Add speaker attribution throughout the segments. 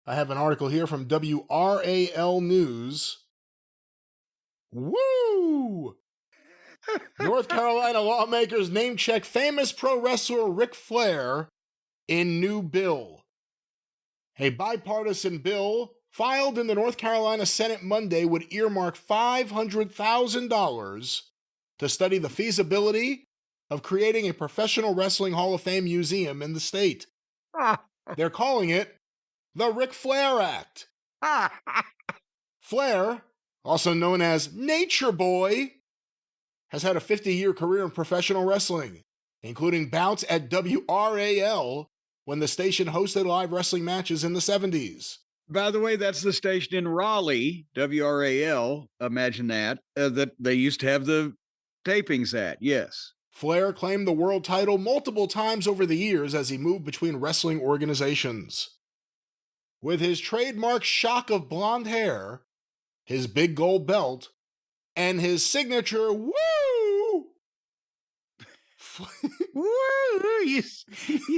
Speaker 1: I have an article here from WRAL News. Woo! North Carolina lawmakers name-check famous pro wrestler Ric Flair in new bill. A bipartisan bill filed in the North Carolina Senate Monday would earmark $500,000 to study the feasibility of creating a professional wrestling Hall of Fame museum in the state. They're calling it the Ric Flair Act. Flair, also known as Nature Boy, has had a 50-year career in professional wrestling, including bouts at WRAL when the station hosted live wrestling matches in the 70s.
Speaker 2: By the way, that's the station in Raleigh, WRAL, imagine that they used to have the tapings at, yes.
Speaker 1: Flair claimed the world title multiple times over the years as he moved between wrestling organizations. With his trademark shock of blonde hair, his big gold belt, and his signature woo!
Speaker 2: Woo! You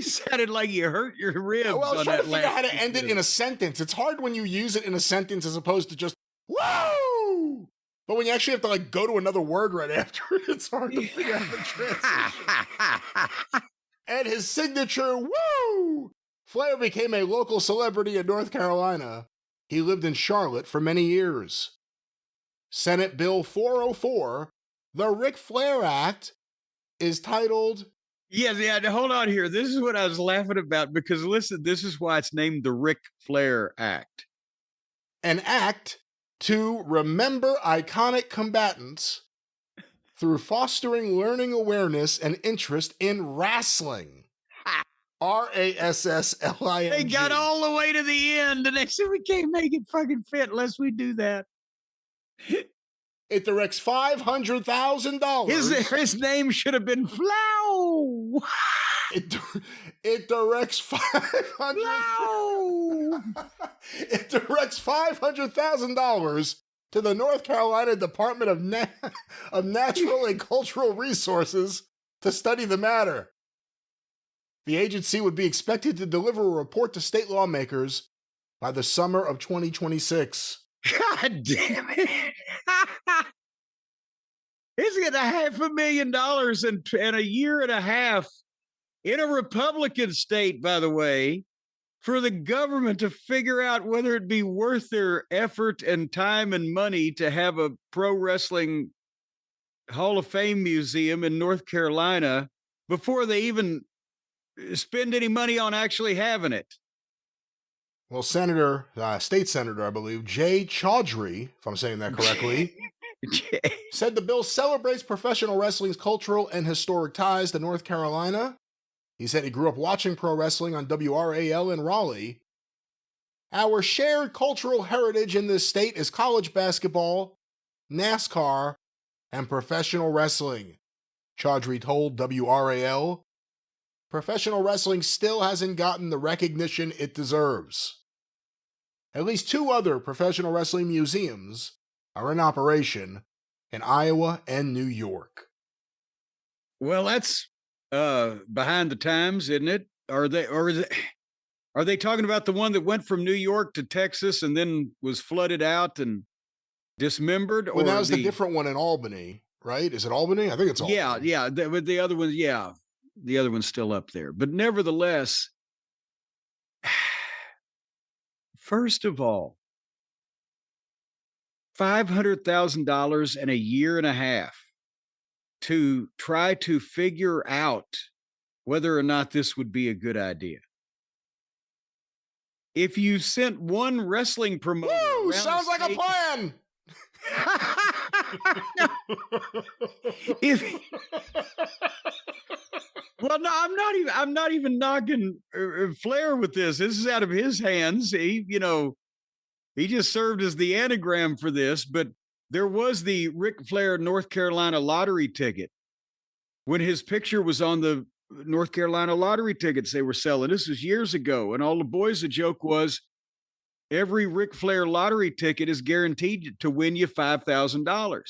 Speaker 2: sounded like you hurt your ribs.
Speaker 1: Well, I was
Speaker 2: on
Speaker 1: trying
Speaker 2: that
Speaker 1: to figure out how to
Speaker 2: last
Speaker 1: end it in a sentence. It's hard when you use it in a sentence as opposed to just woo! But when you actually have to go to another word right after it, it's hard to figure out the transition. And his signature woo! Flair became a local celebrity in North Carolina. He lived in Charlotte for many years. Senate Bill 404, the Ric Flair Act, is titled...
Speaker 2: Yeah, hold on here. This is what I was laughing about because, listen, this is why it's named the Ric Flair Act.
Speaker 1: An act to remember iconic combatants through fostering learning awareness and interest in wrestling. RASSLING.
Speaker 2: They got all the way to the end and they said we can't make it fucking fit unless we do that.
Speaker 1: It directs $500,000.
Speaker 2: His name should have been Flow.
Speaker 1: It directs It directs $500,000 to the North Carolina Department of Natural and Cultural Resources to study the matter. The agency would be expected to deliver a report to state lawmakers by the summer of 2026.
Speaker 2: God damn it. It's getting $500,000 in a year and a half in a Republican state, by the way, for the government to figure out whether it'd be worth their effort and time and money to have a pro wrestling Hall of Fame museum in North Carolina before they even spend any money on actually having it.
Speaker 1: Well, State Senator, I believe, Jay Chaudhry, if I'm saying that correctly, said the bill celebrates professional wrestling's cultural and historic ties to North Carolina. He said he grew up watching pro wrestling on WRAL in Raleigh. Our shared cultural heritage in this state is college basketball, NASCAR, and professional wrestling, Chaudhry told WRAL. Professional wrestling still hasn't gotten the recognition it deserves. At least 2 other professional wrestling museums are in operation in Iowa and New York.
Speaker 2: Well, that's behind the times, isn't it? Are they talking about the one that went from New York to Texas and then was flooded out and dismembered?
Speaker 1: Well, that was the different one in Albany, right? Is it Albany? I think it's Albany.
Speaker 2: Yeah. But the other one, yeah. The other one's still up there. But nevertheless, first of all, $500,000 in a year and a half to try to figure out whether or not this would be a good idea. If you sent one wrestling promoter,
Speaker 1: woo, sounds like a plan.
Speaker 2: Well, no, I'm not even knocking Flair with this. This is out of his hands. He just served as the anagram for this, but there was the Ric Flair North Carolina lottery ticket. When his picture was on the North Carolina lottery tickets they were selling, this was years ago, and all the boys, the joke was every Ric Flair lottery ticket is guaranteed to win you $5,000,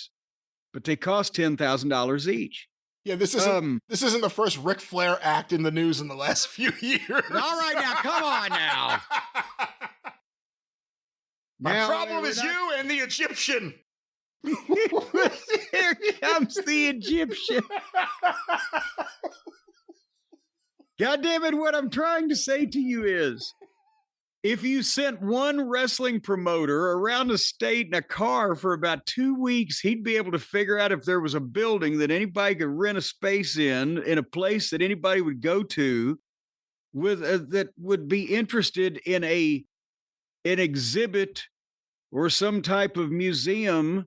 Speaker 2: but they cost $10,000 each.
Speaker 1: Yeah, this isn't the first Ric Flair act in the news in the last few years.
Speaker 2: All right, now, come on now.
Speaker 1: My problem is you and the Egyptian.
Speaker 2: Here comes the Egyptian. God damn it, what I'm trying to say to you is, if you sent one wrestling promoter around the state in a car for about 2 weeks, he'd be able to figure out if there was a building that anybody could rent a space in a place that anybody would go to with that would be interested in an exhibit or some type of museum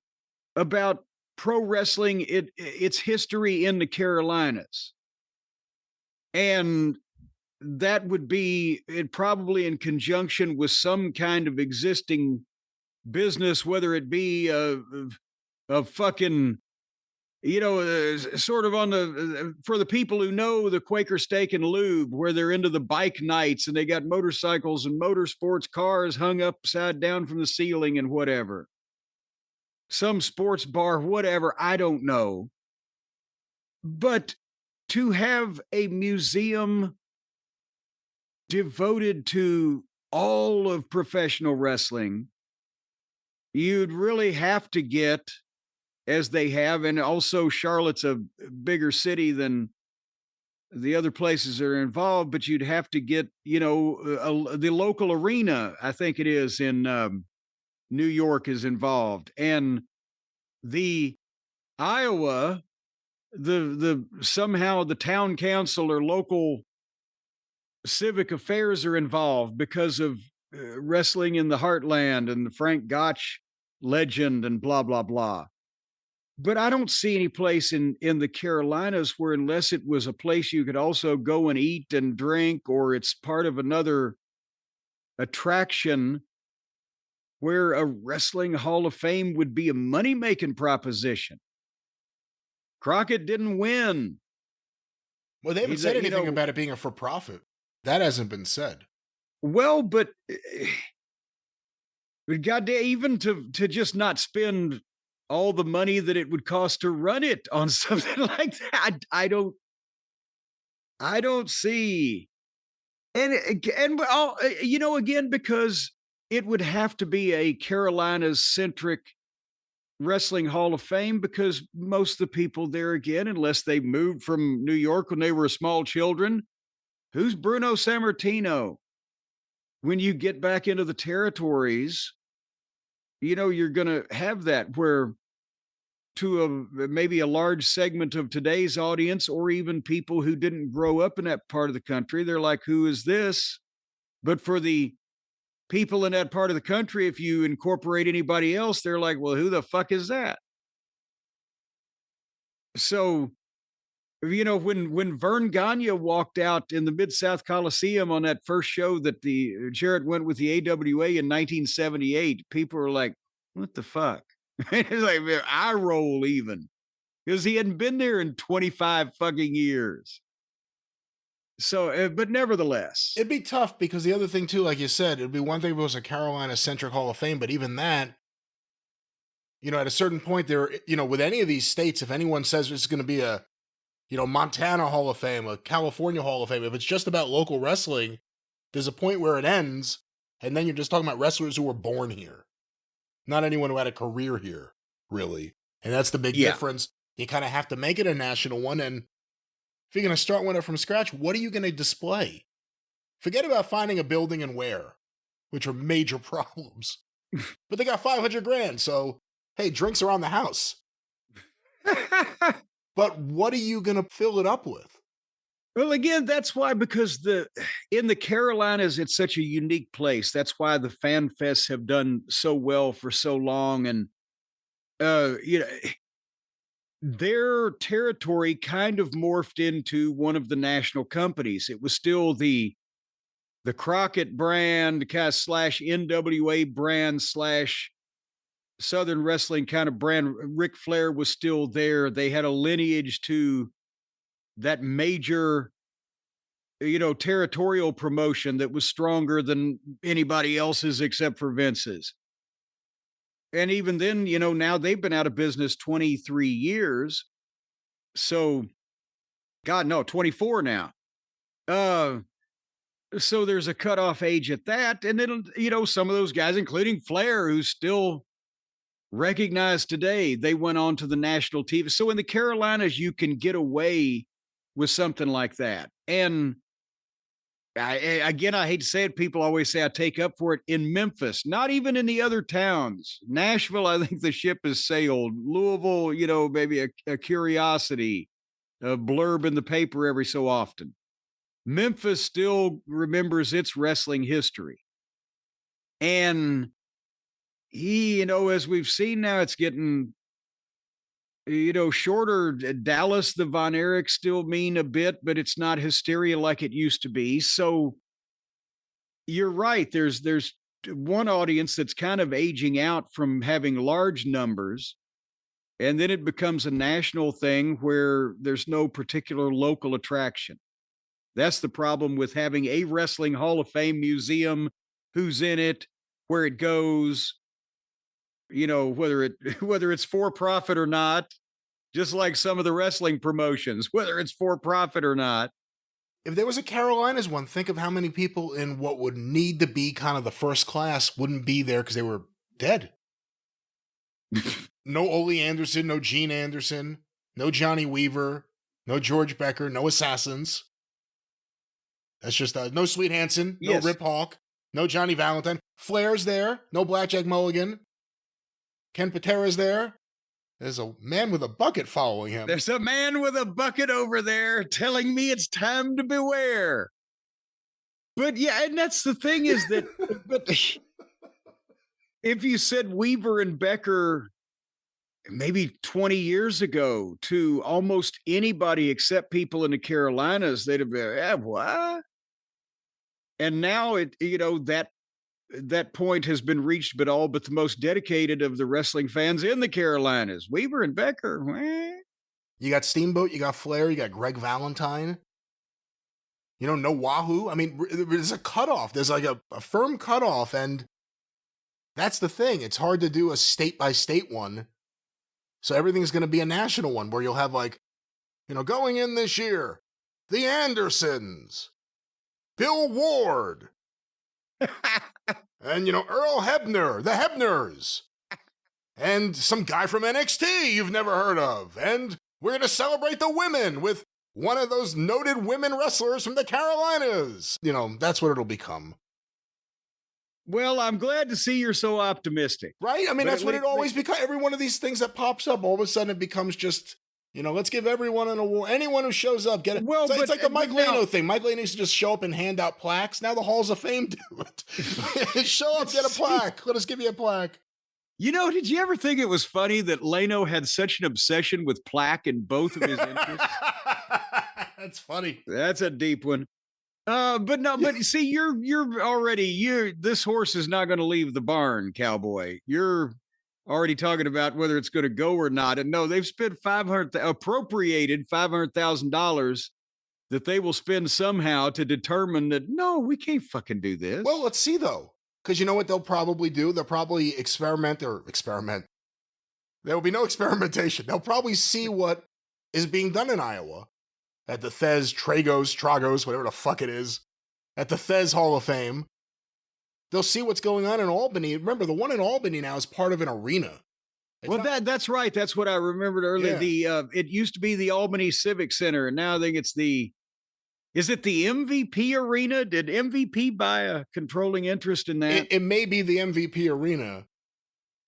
Speaker 2: about pro wrestling, its history in the Carolinas. And that would be probably in conjunction with some kind of existing business, whether it be a fucking, sort of on the, for the people who know the Quaker Steak and Lube, where they're into the bike nights and they got motorcycles and motorsports cars hung upside down from the ceiling and whatever. Some sports bar, whatever, I don't know. But to have a museum devoted to all of professional wrestling, you'd really have to get, as they have, and also Charlotte's a bigger city than the other places that are involved, but you'd have to get, the local arena, I think it is in New York, is involved. And the Iowa, the somehow the town council or local civic affairs are involved because of wrestling in the heartland and the Frank Gotch legend and blah, blah, blah. But I don't see any place in the Carolinas where, unless it was a place you could also go and eat and drink, or it's part of another attraction, where a wrestling Hall of Fame would be a money-making proposition. Crockett didn't win.
Speaker 1: Well, they haven't said anything about it being a for-profit. That hasn't been said.
Speaker 2: Well, but goddamn, even to just not spend all the money that it would cost to run it on something like that, I don't see. And again, because it would have to be a Carolinas-centric wrestling Hall of Fame, because most of the people there, again, unless they moved from New York when they were small children, who's Bruno Sammartino? When you get back into the territories, you're going to have that where, to maybe a large segment of today's audience, or even people who didn't grow up in that part of the country, they're like, who is this? But for the people in that part of the country, if you incorporate anybody else, they're like, well, who the fuck is that? So, when Vern Gagne walked out in the Mid-South Coliseum on that first show that the Jarrett went with the AWA in 1978, people were like, what the fuck? It's like, eye roll even, because he hadn't been there in 25 fucking years. So, but nevertheless,
Speaker 1: it'd be tough, because the other thing too, like you said, it'd be one thing if it was a Carolina-centric Hall of Fame, but even that, at a certain point there, with any of these states, if anyone says it's going to be a, Montana Hall of Fame, a California Hall of Fame, if it's just about local wrestling, there's a point where it ends, and then you're just talking about wrestlers who were born here, not anyone who had a career here, really. And that's the big difference. You kind of have to make it a national one, and if you're going to start one up from scratch, what are you going to display? Forget about finding a building and where, which are major problems. But they got $500,000, so hey, drinks around the house. But what are you going to fill it up with?
Speaker 2: Well, again, that's why, because in the Carolinas, it's such a unique place. That's why the fan fests have done so well for so long. And, their territory kind of morphed into one of the national companies. It was still the Crockett brand, kind of slash NWA brand slash Southern wrestling kind of brand. Ric Flair was still there. They had a lineage to that major, territorial promotion that was stronger than anybody else's except for Vince's. And even then, now they've been out of business 23 years. So, God, no, 24 now. So there's a cutoff age at that. And then, some of those guys, including Flair, who's still recognized today, they went on to the national TV. So in the Carolinas, you can get away with something like that. And I hate to say it, people always say I take up for it. In Memphis, not even in the other towns. Nashville, I think the ship has sailed. Louisville, maybe a curiosity, a blurb in the paper every so often. Memphis still remembers its wrestling history. And as we've seen now, it's getting, shorter. Dallas, the Von Erichs still mean a bit, but it's not hysteria like it used to be. So you're right. There's one audience that's kind of aging out from having large numbers. And then it becomes a national thing where there's no particular local attraction. That's the problem with having a wrestling Hall of Fame museum, who's in it, where it goes, whether it's for profit or not, just like some of the wrestling promotions, whether it's for profit or not.
Speaker 1: If there was a Carolinas one, think of how many people in what would need to be kind of the first class wouldn't be there because they were dead. No Ole Anderson, no Gene Anderson, no Johnny Weaver, no George Becker, no Assassins. That's just no Sweet Hansen, no
Speaker 2: Yes.
Speaker 1: Rip Hawk, no Johnny Valentine. Flair's there, no Blackjack Mulligan. Ken Patera's there. There's a man with a bucket following him.
Speaker 2: There's a man with a bucket over there telling me it's time to beware. But yeah, and that's the thing is that, but if you said Weaver and Becker maybe 20 years ago to almost anybody except people in the Carolinas, they'd have been, what? And now that point has been reached, but all but the most dedicated of the wrestling fans in the Carolinas, Weaver and Becker.
Speaker 1: You got Steamboat, you got Flair, you got Greg Valentine. No Wahoo. I mean, there's a cutoff. There's like a firm cutoff, and that's the thing. It's hard to do a state-by-state one. So everything's going to be a national one where you'll have going in this year, the Andersons, Bill Ward, and, Earl Hebner, the Hebners, and some guy from NXT you've never heard of. And we're going to celebrate the women with one of those noted women wrestlers from the Carolinas. That's what it'll become.
Speaker 2: Well, I'm glad to see you're so optimistic.
Speaker 1: Right? I mean, that's what it always becomes. Every one of these things that pops up, all of a sudden it becomes just, let's give everyone an award. Anyone who shows up, get it.
Speaker 2: Well,
Speaker 1: it's like the Mike Lano thing. Mike Lano used to just show up and hand out plaques. Now the Halls of Fame do it. Show up, get a plaque. Let us give you a plaque.
Speaker 2: Did you ever think it was funny that Lano had such an obsession with plaque in both of his interests?
Speaker 1: That's funny.
Speaker 2: That's a deep one. But see, you're already, this horse is not going to leave the barn, cowboy. You're already talking about whether it's going to go or not. And no, they've spent appropriated $500,000 that they will spend somehow to determine that, no, we can't fucking do this.
Speaker 1: Well, let's see though. Because you know what they'll probably do? They'll probably experiment. There will be no experimentation. They'll probably see what is being done in Iowa at the Tragos, whatever the fuck it is, at the Thez Hall of Fame. They'll see what's going on in Albany. Remember, the one in Albany now is part of an arena.
Speaker 2: That's right. That's what I remembered earlier.
Speaker 1: Yeah.
Speaker 2: It used to be the Albany Civic Center, and now I think it's is it the MVP Arena? Did MVP buy a controlling interest in that?
Speaker 1: It may be the MVP Arena,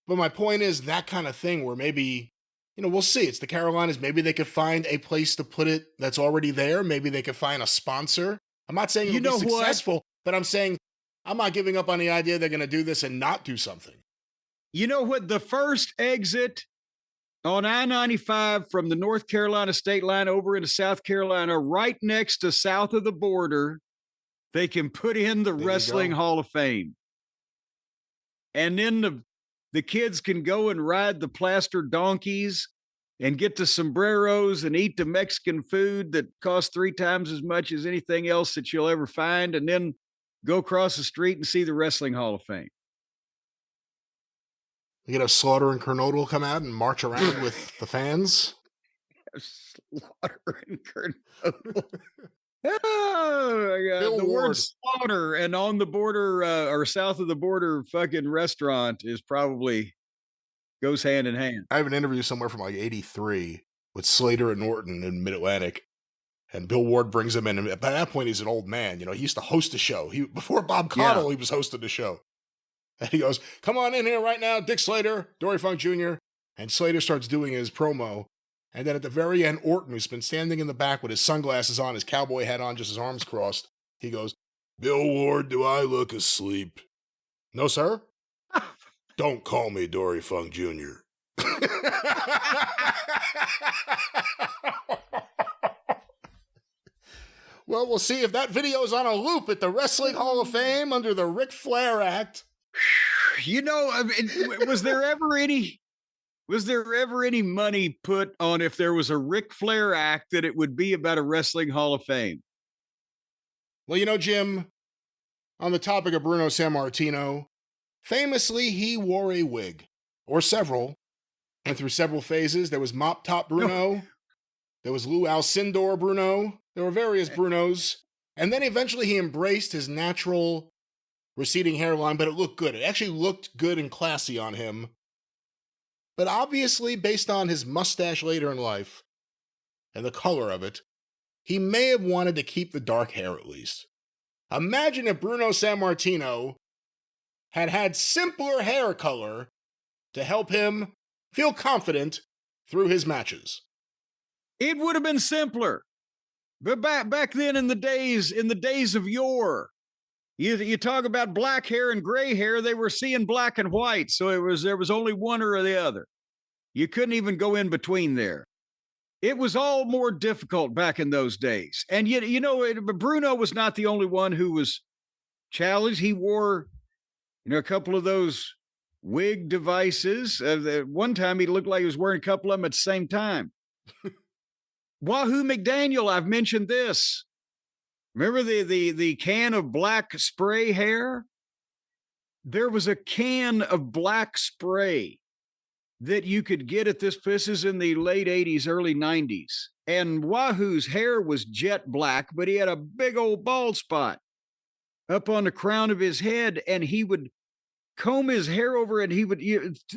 Speaker 1: but my point is that kind of thing where maybe, we'll see. It's the Carolinas. Maybe they could find a place to put it that's already there. Maybe they could find a sponsor. I'm not saying it'll be successful, but I'm saying I'm not giving up on the idea they're going to do this and not do something.
Speaker 2: You know what? The first exit on I-95 from the North Carolina state line over into South Carolina, right next to south of the border, they can put in the Wrestling Hall of Fame. And then the kids can go and ride the plaster donkeys and get the sombreros and eat the Mexican food that costs 3 times as much as anything else that you'll ever find, and then go across the street and see the Wrestling Hall of Fame.
Speaker 1: Slaughter and Cornette will come out and march around with the fans.
Speaker 2: Slaughter and Cornette. Oh, my God.
Speaker 1: Bill
Speaker 2: The word
Speaker 1: Ward.
Speaker 2: slaughter and on the border or south of the border fucking restaurant is probably goes hand in hand.
Speaker 1: I have an interview somewhere from like 83 with Slater and Norton in Mid-Atlantic. And Bill Ward brings him in. And by that point, he's an old man. You know, he used to host the show. Before Bob Caudle, he was hosting the show. And he goes, come on in here right now, Dick Slater, Dory Funk Jr. And Slater starts doing his promo. And then at the very end, Orton, who's been standing in the back with his sunglasses on, his cowboy hat on, just his arms crossed, he goes, Bill Ward, do I look asleep? No, sir. Don't call me Dory Funk Jr. Well, we'll see if that video is on a loop at the Wrestling Hall of Fame under the Ric Flair Act.
Speaker 2: You know, I mean, was there ever any money put on if there was a Ric Flair Act that it would be about a Wrestling Hall of Fame?
Speaker 1: Well, you know, Jim, on the topic of Bruno Sammartino, famously, he wore a wig, or several, and through several phases. There was Mop Top Bruno, there was Lou Alcindor Bruno, there were various Brunos, and then eventually he embraced his natural receding hairline, but it looked good. It actually looked good and classy on him. But obviously, based on his mustache later in life, and the color of it, he may have wanted to keep the dark hair at least. Imagine if Bruno Sammartino had had simpler hair color to help him feel confident through his matches.
Speaker 2: It would have been simpler. But back then in the days of yore, you talk about black hair and gray hair, they were seeing black and white. So there was only one or the other. You couldn't even go in between there. It was all more difficult back in those days. And yet, you know, Bruno was not the only one who was challenged. He wore, you know, a couple of those wig devices. One time he looked like he was wearing a couple of them at the same time. Wahoo McDaniel, I've mentioned this. Remember the can of black spray hair? There was a can of black spray that you could get at this is in the late 80s, early 90s. And Wahoo's hair was jet black, but he had a big old bald spot up on the crown of his head, and he would comb his hair over, and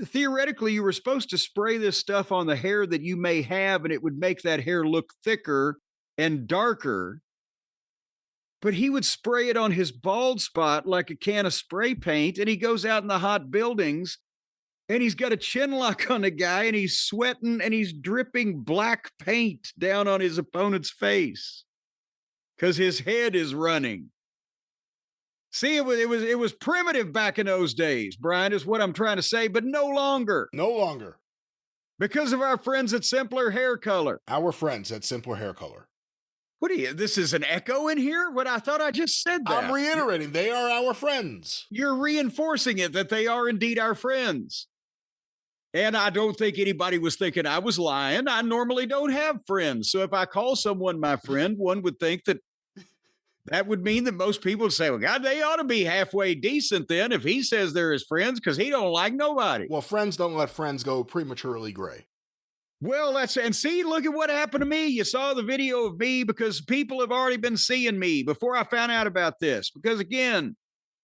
Speaker 2: theoretically, you were supposed to spray this stuff on the hair that you may have, and it would make that hair look thicker and darker. But he would spray it on his bald spot like a can of spray paint, and he goes out in the hot buildings, and he's got a chin lock on the guy, and he's sweating, and he's dripping black paint down on his opponent's face because his head is running. See, it was primitive back in those days, Brian, is what I'm trying to say, but no longer.
Speaker 1: No longer.
Speaker 2: Because of our friends at Simpler Hair Color.
Speaker 1: Our friends at Simpler Hair Color.
Speaker 2: This is an echo in here? What, I thought I just said that.
Speaker 1: I'm reiterating, they are our friends.
Speaker 2: You're reinforcing it that they are indeed our friends. And I don't think anybody was thinking I was lying. I normally don't have friends. So if I call someone my friend, one would think that would mean that most people would say, well, God, they ought to be halfway decent then if he says they're his friends because he don't like nobody.
Speaker 1: Well, friends don't let friends go prematurely gray.
Speaker 2: Well, and see, look at what happened to me. You saw the video of me because people have already been seeing me before I found out about this. Because again,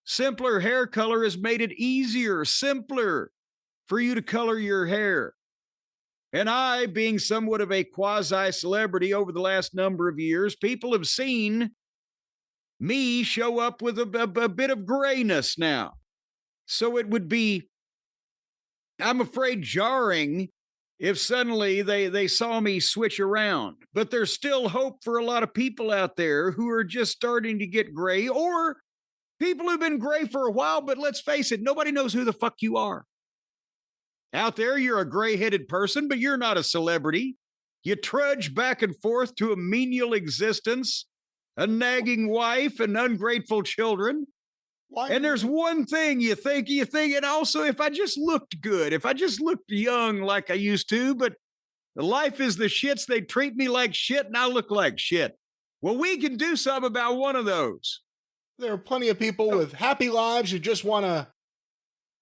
Speaker 2: Simpler Hair Color has made it easier, simpler for you to color your hair. And I, being somewhat of a quasi-celebrity over the last number of years, people have seen me show up with a bit of grayness now. So it would be, I'm afraid, jarring if suddenly they saw me switch around. But there's still hope for a lot of people out there who are just starting to get gray, or people who've been gray for a while, but let's face it, nobody knows who the fuck you are. Out there, you're a gray-headed person, but you're not a celebrity. You trudge back and forth to a menial existence, a nagging wife, and ungrateful children.
Speaker 1: Why?
Speaker 2: And there's one thing you think, and also if I just looked good, if I just looked young like I used to, but life is the shits, they treat me like shit, and I look like shit. Well, we can do something about one of those.
Speaker 1: There are plenty of people with happy lives who just want to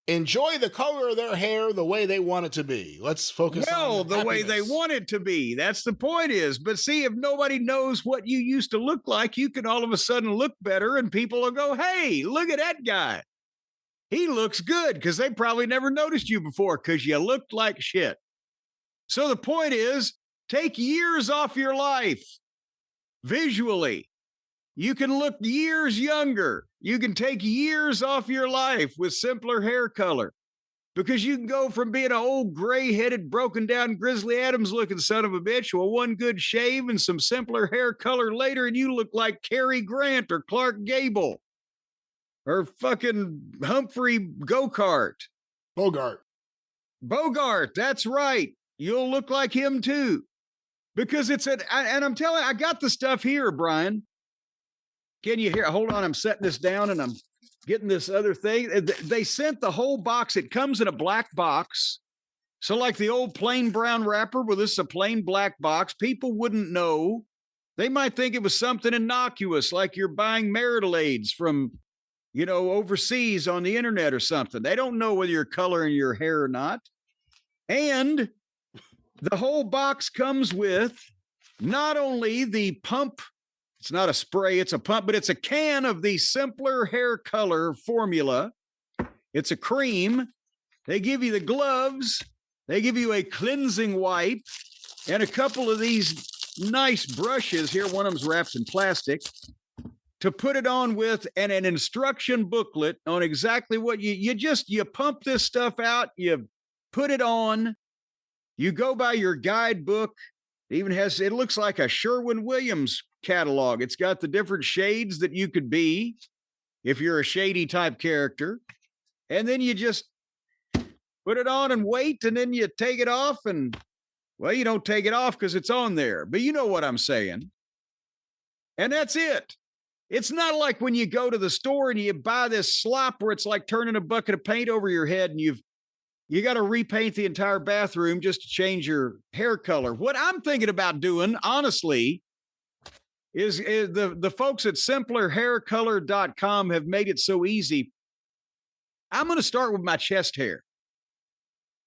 Speaker 1: enjoy the color of their hair the way they want it to be. Let's focus on
Speaker 2: the way they
Speaker 1: happiness.
Speaker 2: want it to be. That's the point is. But see, if nobody knows what you used to look like, you can all of a sudden look better and people will go, hey, look at that guy. He looks good, because they probably never noticed you before because you looked like shit. So the point is, take years off your life visually. You can look years younger. You can take years off your life with simpler hair color, because you can go from being an old gray-headed, broken down Grizzly Adams looking son of a bitch with one good shave and some simpler hair color later, and you look like Cary Grant or Clark Gable or fucking Humphrey Bogart, that's right. You'll look like him too, because and I'm telling you, I got the stuff here, Brian. Can you hear? Hold on, I'm setting this down and I'm getting this other thing. They sent the whole box. It comes in a black box. So like the old plain brown wrapper, well, this is a plain black box. People wouldn't know. They might think it was something innocuous, like you're buying marital aids from, overseas on the internet or something. They don't know whether you're coloring your hair or not. And the whole box comes with not only the pump, it's not a spray, it's a pump, but it's a can of the simpler hair color formula. It's a cream. They give you the gloves. They give you a cleansing wipe and a couple of these nice brushes here. One of them's wrapped in plastic to put it on with, and an instruction booklet on exactly what you pump this stuff out. You put it on. You go by your guidebook. It looks like a Sherwin-Williams catalog. It's got the different shades that you could be if you're a shady type character. And then you just put it on and wait, and then you take it off, and well, you don't take it off because it's on there, but you know what I'm saying. And that's it. It's not like when you go to the store and you buy this slop where it's like turning a bucket of paint over your head and you got to repaint the entire bathroom just to change your hair color. What I'm thinking about doing, honestly, is the folks at simplerhaircolor.com have made it so easy. I'm going to start with my chest hair.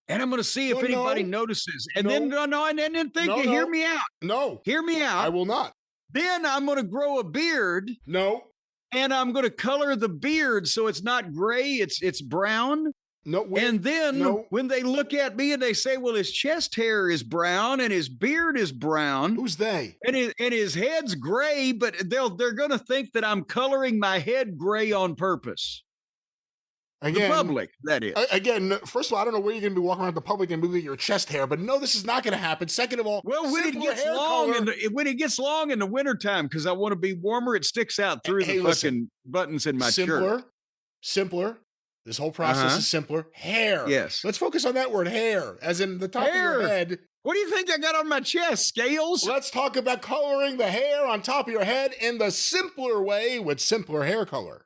Speaker 2: And I'm going to see if anybody notices. And then hear me out.
Speaker 1: No.
Speaker 2: Hear me out.
Speaker 1: I will not.
Speaker 2: Then I'm going to grow a beard.
Speaker 1: No.
Speaker 2: And I'm going to color the beard so it's not gray, it's brown.
Speaker 1: No.
Speaker 2: And then when they look at me and they say, well, his chest hair is brown and his beard is brown.
Speaker 1: Who's they?
Speaker 2: And his head's gray, but they're going to think that I'm coloring my head gray on purpose.
Speaker 1: Again,
Speaker 2: the public, that is.
Speaker 1: Again, first of all, I don't know where you're going to be walking around the public and moving your chest hair, but no, this is not going to happen. Second of all,
Speaker 2: well, when it gets long in the wintertime, because I want to be warmer, it sticks out through the fucking buttons in my shirt.
Speaker 1: Simpler. This whole process is simpler. Hair.
Speaker 2: Yes.
Speaker 1: Let's focus on that word, hair, as in the top of your head.
Speaker 2: What do you think I got on my chest? Scales?
Speaker 1: Let's talk about coloring the hair on top of your head in the simpler way with simpler hair color.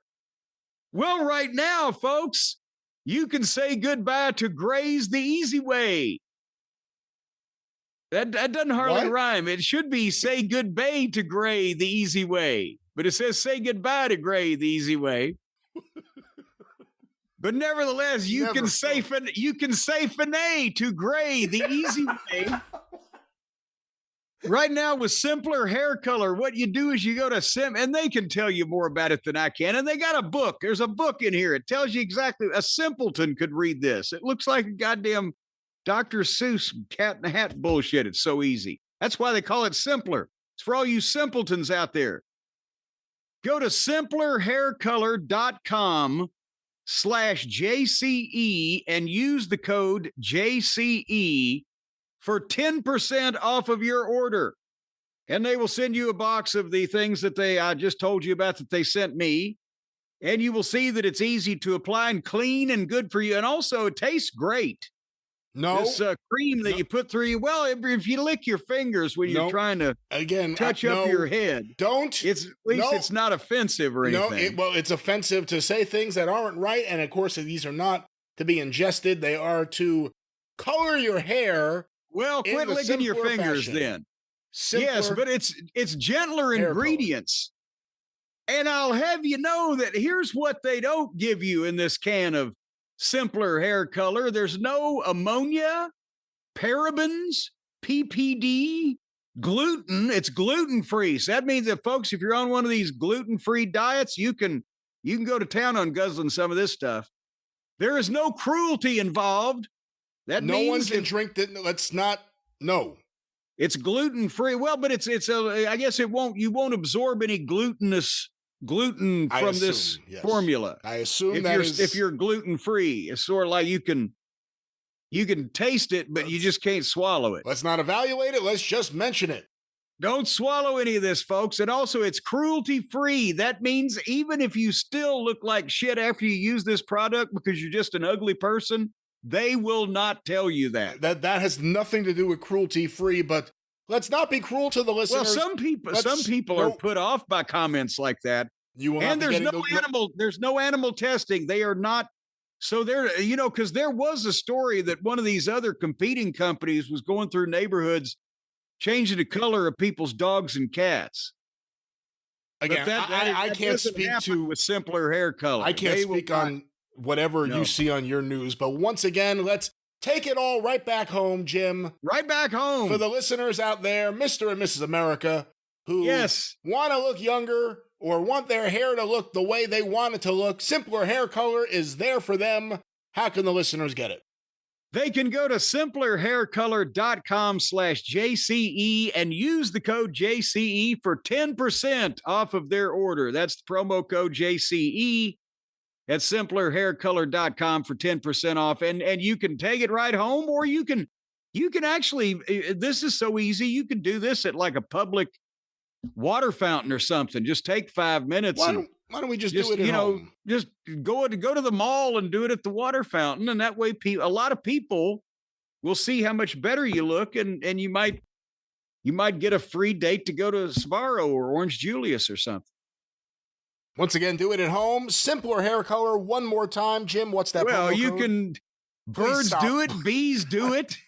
Speaker 2: Well, right now, folks, you can say goodbye to grays the easy way. That doesn't hardly rhyme. It should be say goodbye to gray the easy way. But it says say goodbye to gray the easy way. But nevertheless, you can say finay to gray the easy way. Right now with simpler hair color, what you do is you go to and they can tell you more about it than I can. And they got a book. There's a book in here. It tells you exactly. A simpleton could read this. It looks like a goddamn Dr. Seuss cat in the hat bullshit. It's so easy. That's why they call it simpler. It's for all you simpletons out there. Go to simplerhaircolor.com/JCE and use the code JCE for 10% off of your order. And they will send you a box of the things that I just told you about that they sent me. And you will see that it's easy to apply and clean and good for you. And also it tastes great.
Speaker 1: No.
Speaker 2: This cream that you put through you. Well, if you lick your fingers when you're trying to touch up your head. It's not offensive or anything.
Speaker 1: It's offensive to say things that aren't right. And of course, these are not to be ingested. They are to color your hair.
Speaker 2: Well, quit licking your fingers then. Yes, but it's gentler ingredients. And I'll have you know that here's what they don't give you in this can of simpler hair color. There's no ammonia, parabens, PPD, gluten. It's gluten-free. So that means that, folks, if you're on one of these gluten-free diets, you can go to town on guzzling some of this stuff. There is no cruelty involved. That
Speaker 1: no
Speaker 2: means
Speaker 1: one can drink that. Let's not. No.
Speaker 2: It's gluten-free. Well, but I guess you won't absorb any gluten from this formula.
Speaker 1: I assume
Speaker 2: if you're gluten-free, it's sort of like you can taste it, but you just can't swallow it.
Speaker 1: Let's not evaluate it. Let's just mention it.
Speaker 2: Don't swallow any of this, folks. And also, it's cruelty-free. That means even if you still look like shit after you use this product because you're just an ugly person, they will not tell you that.
Speaker 1: That has nothing to do with cruelty-free, but let's not be cruel to the listeners.
Speaker 2: Well, some people are put off by comments like that. And there's no animal testing. They are not. So because there was a story that one of these other competing companies was going through neighborhoods changing the color of people's dogs and cats.
Speaker 1: Again, I can't speak to
Speaker 2: with simpler hair color.
Speaker 1: I can't speak on whatever you see on your news, but once again, let's take it all right back home, Jim.
Speaker 2: Right back home.
Speaker 1: For the listeners out there, Mr. and Mrs. America, who want to look younger or want their hair to look the way they want it to look, simpler hair color is there for them. How can the listeners get it?
Speaker 2: They can go to simplerhaircolor.com/JCE and use the code JCE for 10% off of their order. That's the promo code JCE at simplerhaircolor.com for 10% off. And you can take it right home, or you can actually, this is so easy. You can do this at like a public water fountain or something. Just take 5 minutes.
Speaker 1: Why don't we just do it at home?
Speaker 2: Just go to the mall and do it at the water fountain. And that way a lot of people will see how much better you look. And you might get a free date to go to Sbarro or Orange Julius or something.
Speaker 1: Once again, do it at home. Simpler hair color. One more time, Jim. What's that?
Speaker 2: Well, you can. Birds do it. Bees do it.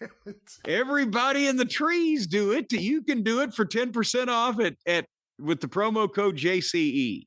Speaker 2: Everybody in the trees do it. You can do it for 10% off with the promo code JCE.